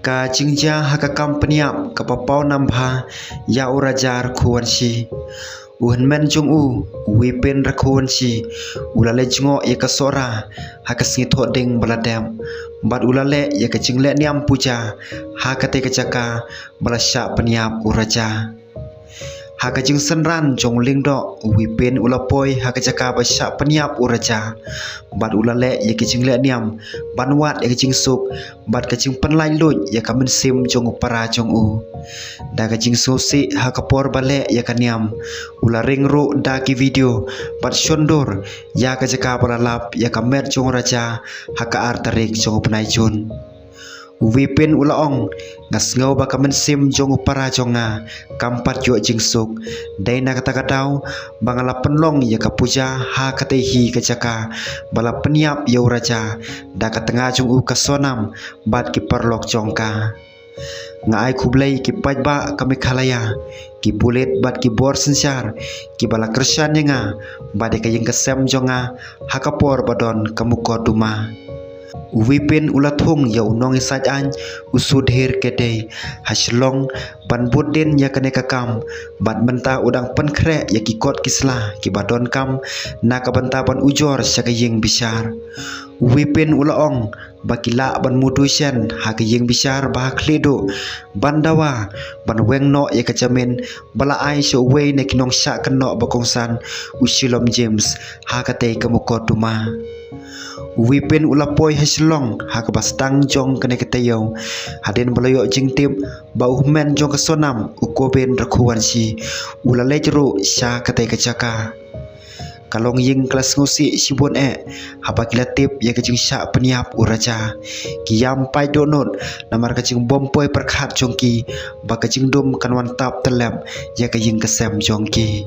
Ka jingja hakakam peniap kapapau nambha ya urajar kuan si uhan men jong u wipin rakuan si ulale jingo ya kasora hakasngi thoding baladam bat ulale ya kajingle niam puja hakate kajaka balasya peniap uraja hakajing senran jong lingdo wipin ulapoi hakajaka basya peniap uraja bat ulale ya kajingle niam banwat ya kajing suk bat kajing penlai luj ya kamen sim jong upara jong u da kajing sosi hakapor bale ya kaniam ularing ru da ki video bat shondur ya kajaka balalap ya kamet jong raja hakaar tarik jong penai jun wipin ulaong ngasngau bakamen sim jong upara jonga kampat jo jingsuk daina kata-katau bangala penlong ya kapuja ha katehi kajaka bala peniap ya uraja da katengah jong u kasonam bat ki perlok jongka ngai kublai ki pajba kami khalaya ki bulet bat ki bor sensar ki bala kersan nga bade kayeng kesem jonga hakapor badon kamuko duma wipin ulathung ya unong isaj usudhir kedai haslong ban budin ya kaneka kam bat benta udang penkre ya kikot kisla ki badon kam na kabanta ban ujor sakayeng bisar wipin ulaong bakila ban mudusen hakayeng bisar bah kledo bandawa ban wengno ya kajamin bala ai so we ne kinong sya keno bakongsan usilom James hakate kamuko duma wipin ulapoi haslong hakabastang jong kene ketayo haden balayo jingtip bau men jong kasonam ukoben rakuan si ulale jero sya katai kacaka kalong ying kelas ngusi sibon haba kilatip ya kajing sya peniap uraja kiam pai donot namar kajing bompoi perkhat jongki ba kajing dum kanwan tap telem ya kajing kesem jongki